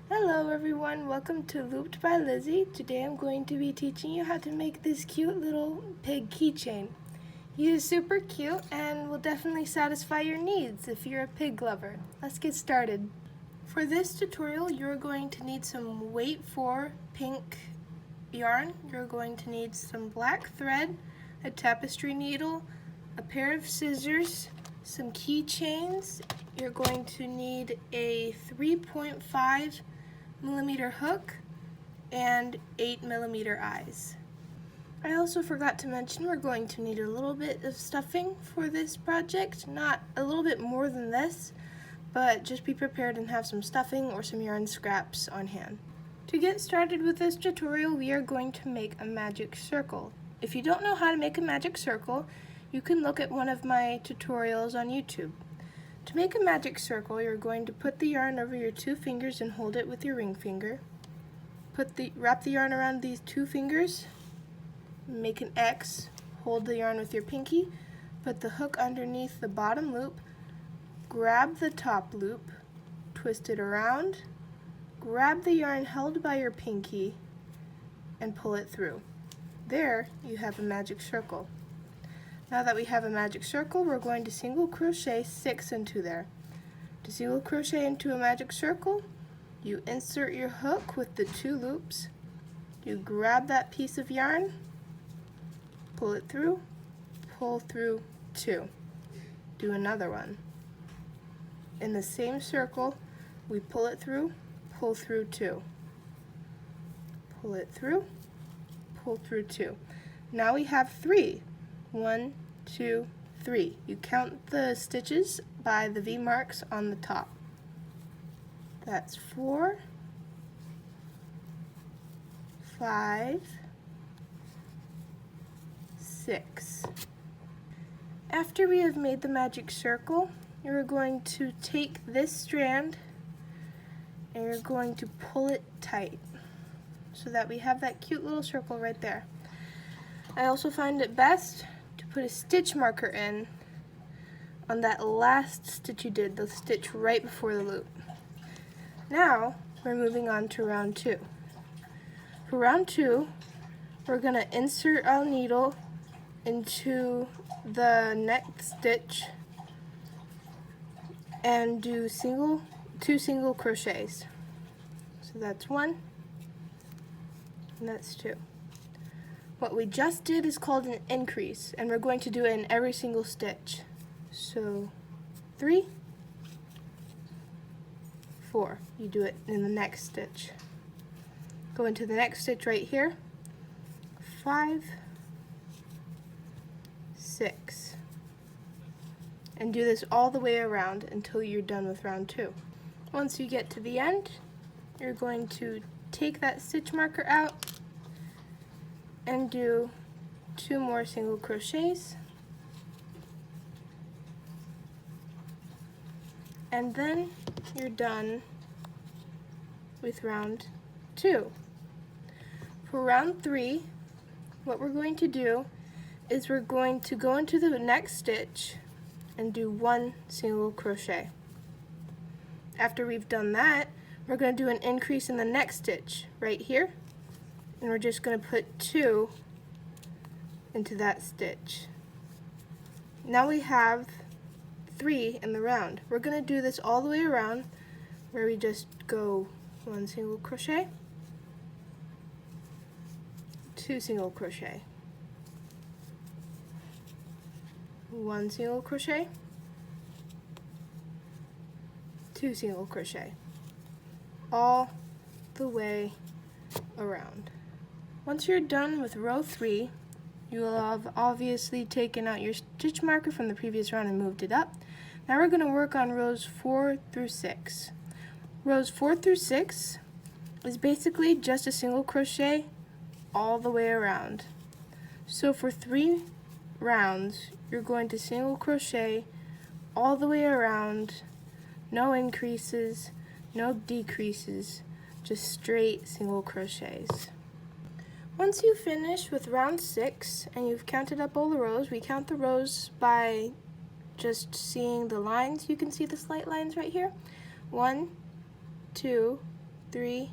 Hello everyone, welcome to Looped by Lizzie. Today I'm going to be teaching you how to make this cute little pig keychain. He is super cute and will definitely satisfy your needs if you're a pig lover. Let's get started. For this tutorial, you're going to need some weight for pink yarn. You're going to need some black thread, a tapestry needle, a pair of scissors, some keychains. You're going to need a 3.5 millimeter hook and 8mm eyes. I also forgot to mention we're going to need a little bit of stuffing for this project, not a little bit more than this, but just be prepared and have some stuffing or some yarn scraps on hand. To get started with this tutorial, we are going to make a magic circle. If you don't know how to make a magic circle, you can look at one of my tutorials on YouTube. To make a magic circle, you're going to put the yarn over your two fingers and hold it with your ring finger. Wrap the yarn around these two fingers, make an X, hold the yarn with your pinky, put the hook underneath the bottom loop, grab the top loop, twist it around, grab the yarn held by your pinky, and pull it through. There you have a magic circle. Now that we have a magic circle, we're going to single crochet 6 into there. To single crochet into a magic circle, you insert your hook with the two loops, you grab that piece of yarn, pull it through, pull through 2. Do another one. In the same circle, we pull it through, pull through 2. Pull it through, pull through 2. Now we have 3. 1, 2, 3. You count the stitches by the V marks on the top. That's 4, 5, 6. After we have made the magic circle, you're going to take this strand and you're going to pull it tight so that we have that cute little circle right there. I also find it best to put a stitch marker in on that last stitch you did, the stitch right before the loop. Now we're moving on to round 2. For round 2, we're going to insert our needle into the next stitch and do 2 single crochets. So that's 1 and that's 2. What we just did is called an increase, and we're going to do it in every single stitch. So 3, 4. You do it in the next stitch. Go into the next stitch right here. 5, 6. And do this all the way around until you're done with round 2. Once you get to the end, you're going to take that stitch marker out and do 2 more single crochets, and then you're done with round 2. For round 3, what we're going to do is we're going to go into the next stitch and do 1 single crochet. After we've done that, we're going to do an increase in the next stitch right here, and we're just going to put 2 into that stitch. Now we have 3 in the round. We're going to do this all the way around, where we just go 1 single crochet, 2 single crochet, 1 single crochet, 2 single crochet, all the way around. Once you're done with row 3, you will have obviously taken out your stitch marker from the previous round and moved it up. Now we're going to work on rows 4 through 6. Rows 4 through 6 is basically just a single crochet all the way around. So for 3 rounds, you're going to single crochet all the way around, no increases, no decreases, just straight single crochets. Once you finish with round 6 and you've counted up all the rows, we count the rows by just seeing the lines. You can see the slight lines right here. 1, 2, 3,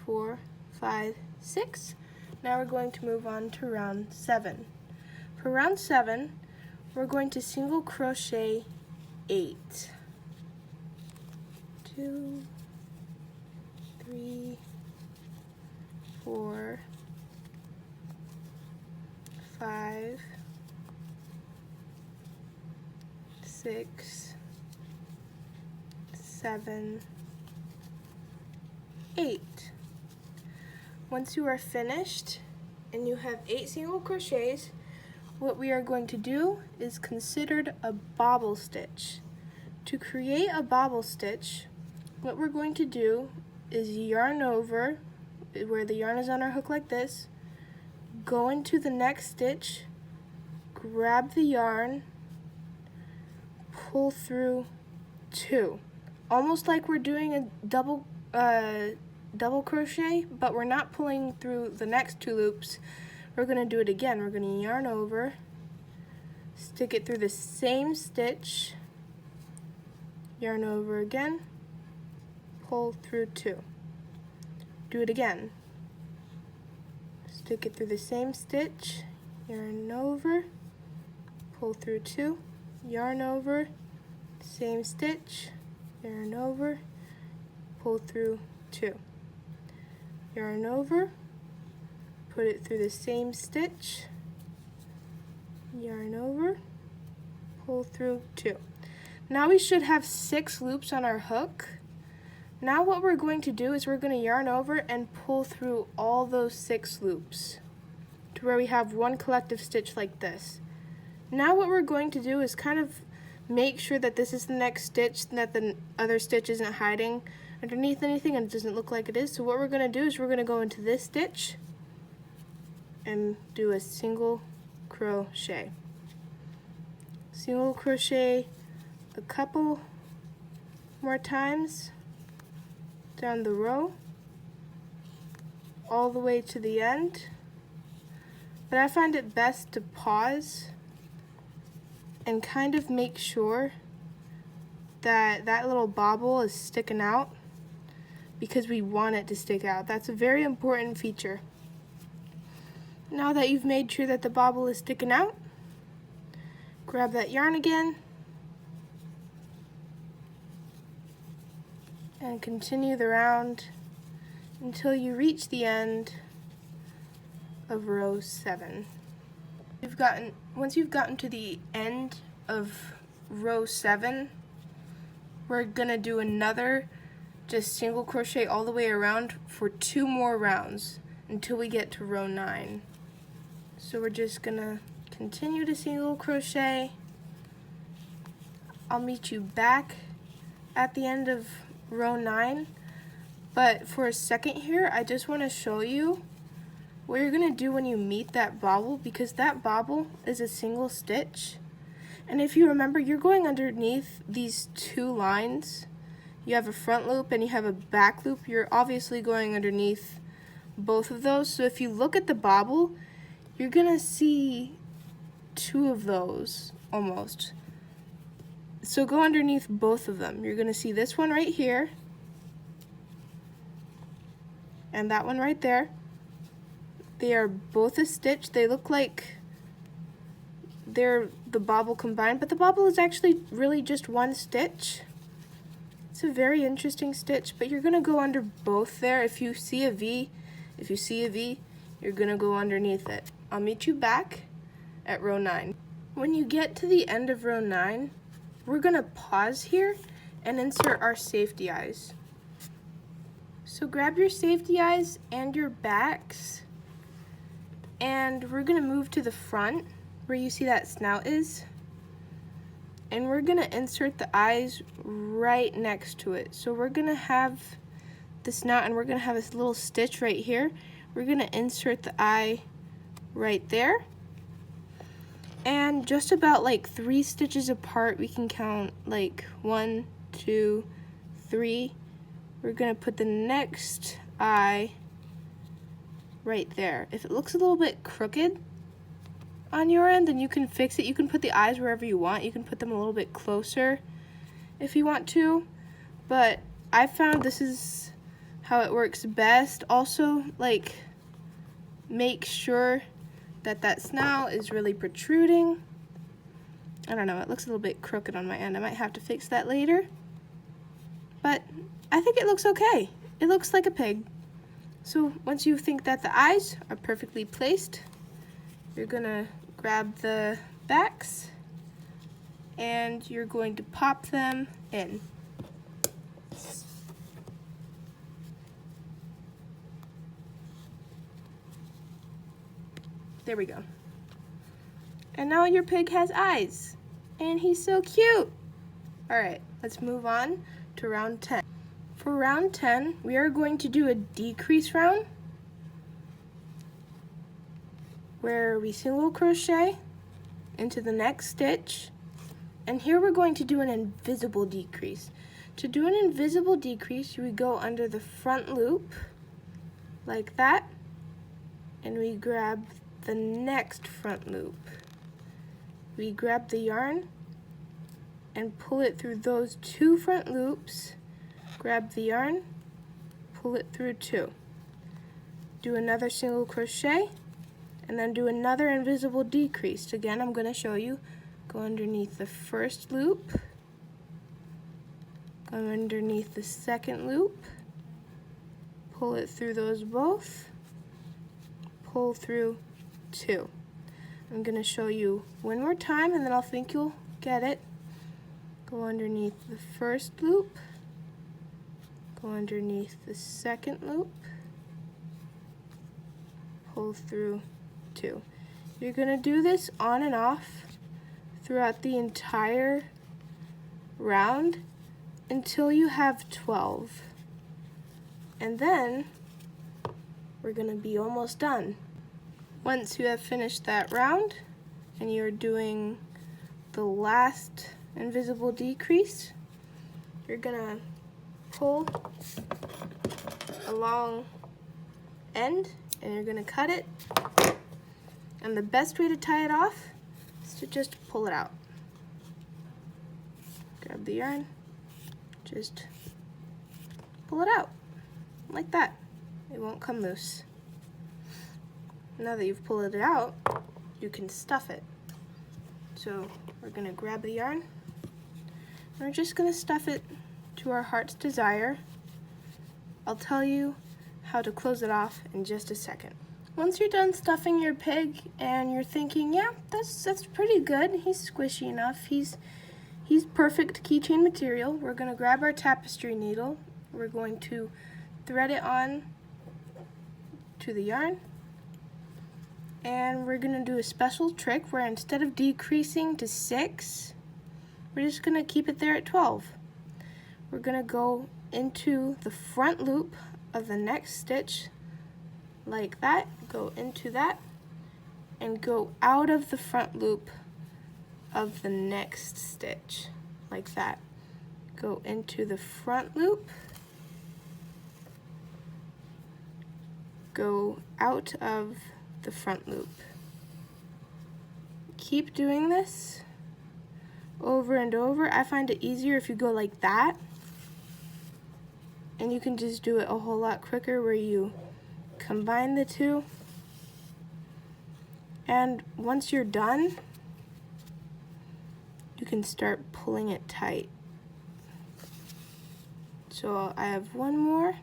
4, 5, 6. Now we're going to move on to round 7. For round 7, we're going to single crochet 8. 2, 3, 4, 5, 6, 7, 8. Once you are finished and you have 8 single crochets, what we are going to do is considered a bobble stitch. To create a bobble stitch, what we're going to do is yarn over where the yarn is on our hook like this, go into the next stitch, grab the yarn, pull through 2. Almost like we're doing a double crochet, but we're not pulling through the next 2 loops. We're going to do it again. We're going to yarn over, stick it through the same stitch, yarn over again, pull through 2. Do it again. Stick it through the same stitch, yarn over, pull through 2, yarn over, same stitch, yarn over, pull through 2. Yarn over, put it through the same stitch, yarn over, pull through 2. Now we should have 6 loops on our hook. Now what we're going to do is we're going to yarn over and pull through all those 6 loops to where we have one collective stitch like this. Now what we're going to do is kind of make sure that this is the next stitch, that the other stitch isn't hiding underneath anything and it doesn't look like it is. So what we're going to do is we're going to go into this stitch and do a single crochet. Single crochet a couple more times down the row all the way to the end. But I find it best to pause and kind of make sure that that little bobble is sticking out, because we want it to stick out. That's a very important feature. Now that you've made sure that the bobble is sticking out, grab that yarn again and continue the round until you reach the end of row 7. Once you've gotten to the end of row 7, we're gonna do another just single crochet all the way around for 2 more rounds until we get to row 9. So we're just gonna continue to single crochet. I'll meet you back at the end of row 9, but for a second here I just want to show you what you're gonna do when you meet that bobble, because that bobble is a single stitch. And if you remember, you're going underneath these 2 lines. You have a front loop and you have a back loop. You're obviously going underneath both of those. So if you look at the bobble, you're gonna see 2 of those almost. So go underneath both of them. You're gonna see this one right here and that one right there. They are both a stitch. They look like they're the bobble combined, but the bobble is actually really just one stitch. It's a very interesting stitch, but you're gonna go under both there. If you see a V, you're gonna go underneath it. I'll meet you back at row 9. When you get to the end of row 9, we're gonna pause here and insert our safety eyes. So grab your safety eyes and your backs, and we're gonna move to the front where you see that snout is, and we're gonna insert the eyes right next to it. So we're gonna have the snout and we're gonna have this little stitch right here. We're gonna insert the eye right there, and just about like 3 stitches apart, we can count like 1, 2, 3. We're gonna put the next eye right there. If it looks a little bit crooked on your end, then you can fix it. You can put the eyes wherever you want. You can put them a little bit closer if you want to, but I found this is how it works best. Also, like, make sure that that snout is really protruding. I don't know, it looks a little bit crooked on my end. I might have to fix that later. But I think it looks okay. It looks like a pig. So once you think that the eyes are perfectly placed, you're gonna grab the backs and you're going to pop them in. There we go. And now your pig has eyes. And he's so cute. Alright, let's move on to round 10. For round 10, we are going to do a decrease round where we single crochet into the next stitch. And here we're going to do an invisible decrease. To do an invisible decrease, we go under the front loop like that, and we grab the next front loop. We grab the yarn and pull it through those two front loops, grab the yarn, pull it through two. Do another single crochet, and then do another invisible decrease. Again, I'm going to show you. Go underneath the first loop, go underneath the second loop, pull it through those both, pull through two. I'm going to show you one more time and then I'll think you'll get it. Go underneath the first loop, go underneath the second loop, pull through two. You're going to do this on and off throughout the entire round until you have 12. And then we're going to be almost done. Once you have finished that round and you're doing the last invisible decrease, you're going to pull a long end and you're going to cut it. And the best way to tie it off is to just pull it out. Grab the yarn, just pull it out like that. It won't come loose. Now that you've pulled it out, you can stuff it. So we're going to grab the yarn and we're just going to stuff it to our heart's desire. I'll tell you how to close it off in just a second. Once you're done stuffing your pig and you're thinking, yeah, that's pretty good, he's squishy enough, he's perfect keychain material, we're going to grab our tapestry needle, we're going to thread it on to the yarn, and we're going to do a special trick where instead of decreasing to 6, we're just going to keep it there at 12. We're going to go into the front loop of the next stitch like that, go into that, and go out of the front loop of the next stitch like that. Go into the front loop, go out of the front loop. Keep doing this over and over. I find it easier if you go like that, and you can just do it a whole lot quicker where you combine the two, and once you're done, you can start pulling it tight. So I have one more.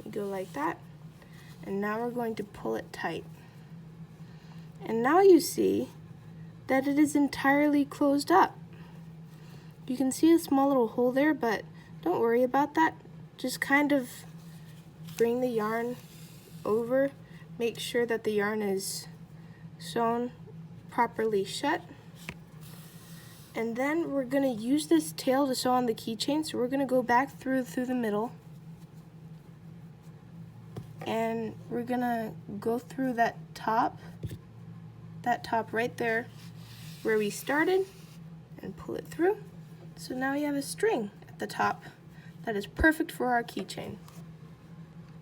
You go like that, and now we're going to pull it tight. And now you see that it is entirely closed up. You can see a small little hole there, but don't worry about that. Just kind of bring the yarn over, make sure that the yarn is sewn properly shut. And then we're going to use this tail to sew on the keychain, so we're going to go back through the middle. And we're going to go through that top right there where we started, and pull it through. So now we have a string at the top that is perfect for our keychain.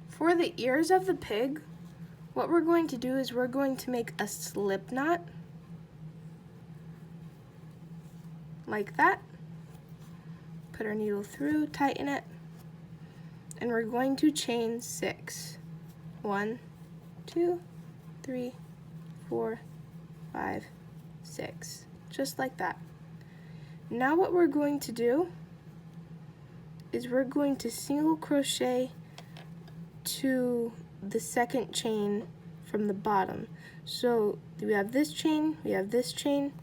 For the ears of the pig, what we're going to do is we're going to make a slip knot like that. Put our needle through, tighten it, and we're going to chain 6. 1, 2, 3, 4, 5, 6. Just like that. Now what we're going to do is we're going to single crochet to the second chain from the bottom. So we have this chain, we have this chain.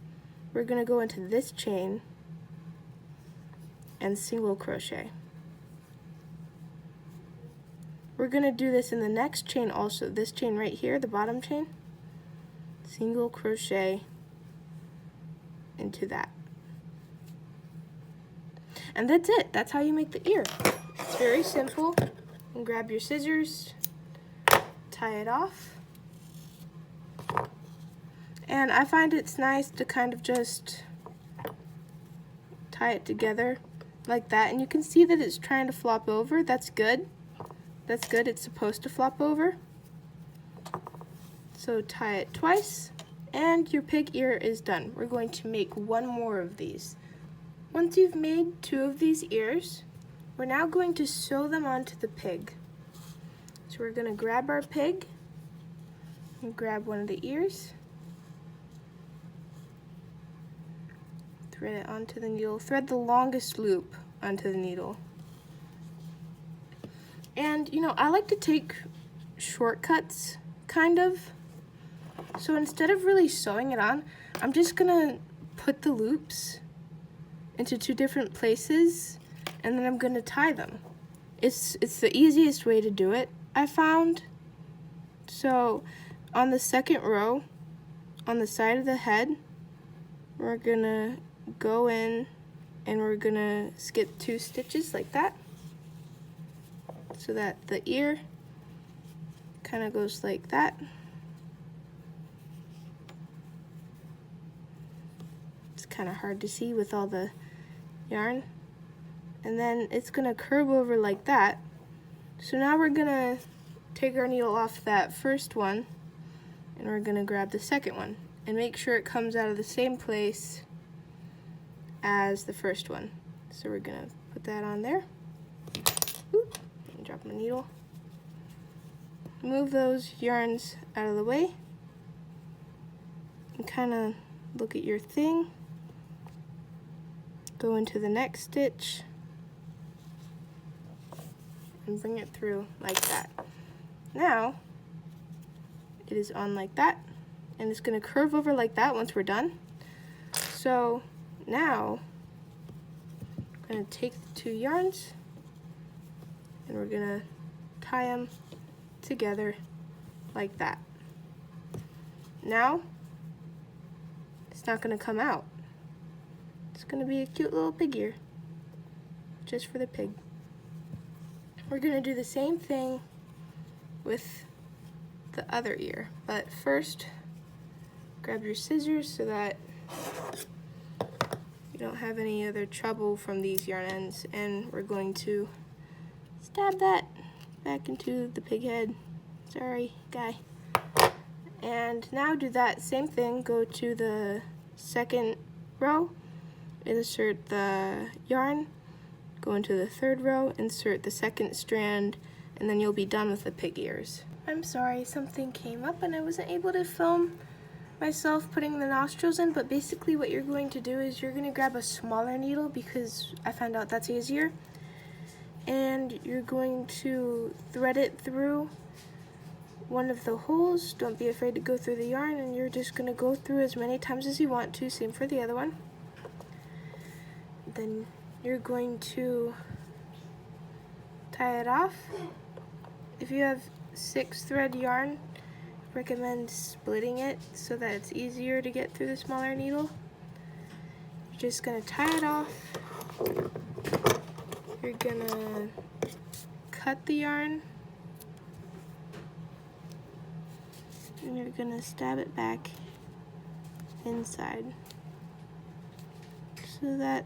We're going to go into this chain and single crochet. We're going to do this in the next chain also. This chain right here, the bottom chain, single crochet into that. And that's it. That's how you make the ear. It's very simple. And grab your scissors, tie it off. And I find it's nice to kind of just tie it together like that. And you can see that it's trying to flop over. That's good. That's good. It's supposed to flop over. So tie it twice, and your pig ear is done. We're going to make one more of these. Once you've made 2 of these ears, we're now going to sew them onto the pig. So we're going to grab our pig and grab one of the ears, thread it onto the needle, thread the longest loop onto the needle. And you know, I like to take shortcuts, kind of. So instead of really sewing it on, I'm just gonna put the loops into 2 different places, and then I'm gonna tie them. It's the easiest way to do it, I found. So on the second row, on the side of the head, we're gonna go in and we're gonna skip 2 stitches like that, so that the ear kind of goes like that. It's kind of hard to see with all the yarn. And then it's gonna curve over like that. So now we're gonna take our needle off that first one, and we're gonna grab the second one and make sure it comes out of the same place as the first one. So we're gonna put that on there. Oop, drop my needle. Move those yarns out of the way and kind of look at your thing. Go into the next stitch and bring it through like that. Now it is on like that, and it's going to curve over like that once we're done. So now I'm going to take the 2 yarns and we're going to tie them together like that. Now it's not going to come out. It's going to be a cute little pig ear, just for the pig. We're going to do the same thing with the other ear, but first grab your scissors so that you don't have any other trouble from these yarn ends, and we're going to stab that back into the pig head. Sorry, guy. And now do that same thing. Go to the second row, insert the yarn, go into the third row, insert the second strand, and then you'll be done with the pig ears. I'm sorry, something came up and I wasn't able to film myself putting the nostrils in, but basically what you're going to do is you're going to grab a smaller needle, because I found out that's easier, and you're going to thread it through one of the holes. Don't be afraid to go through the yarn, and you're just going to go through as many times as you want to. Same for the other one. Then you're going to tie it off. If you have 6 thread yarn, I recommend splitting it so that it's easier to get through the smaller needle. You're just going to tie it off. You're going to cut the yarn, and you're going to stab it back inside so that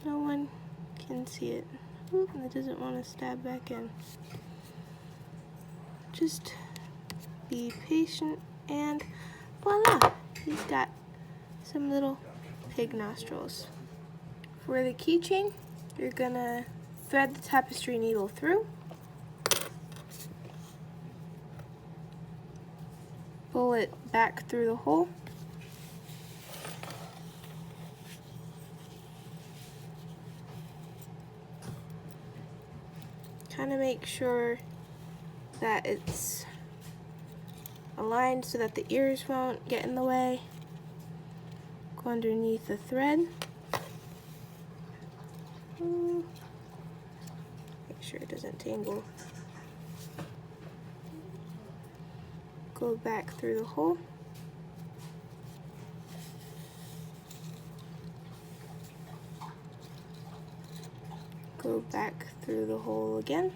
no one can see it. Ooh, and it doesn't want to stab back in. Just be patient, and voila! He's got some little pig nostrils. For the keychain, you're gonna thread the tapestry needle through, pull it back through the hole, kind of make sure that it's aligned so that the ears won't get in the way. Go underneath the thread. Make sure it doesn't tangle. Go back through the hole. Go back through the hole again.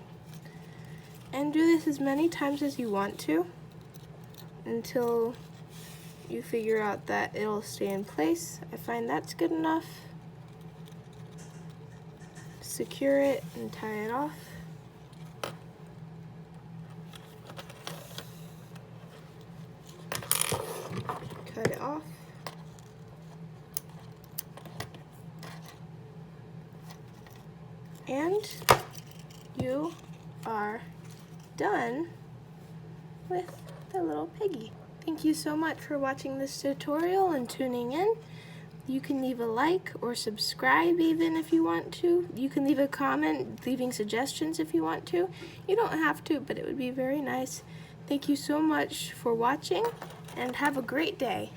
And do this as many times as you want to until you figure out that it'll stay in place. I find that's good enough. Secure it and tie it off. Cut it off. And you are done with the little piggy. Thank you so much for watching this tutorial and tuning in. You can leave a like or subscribe even if you want to. You can leave a comment, leaving suggestions if you want to. You don't have to, but it would be very nice. Thank you so much for watching and have a great day.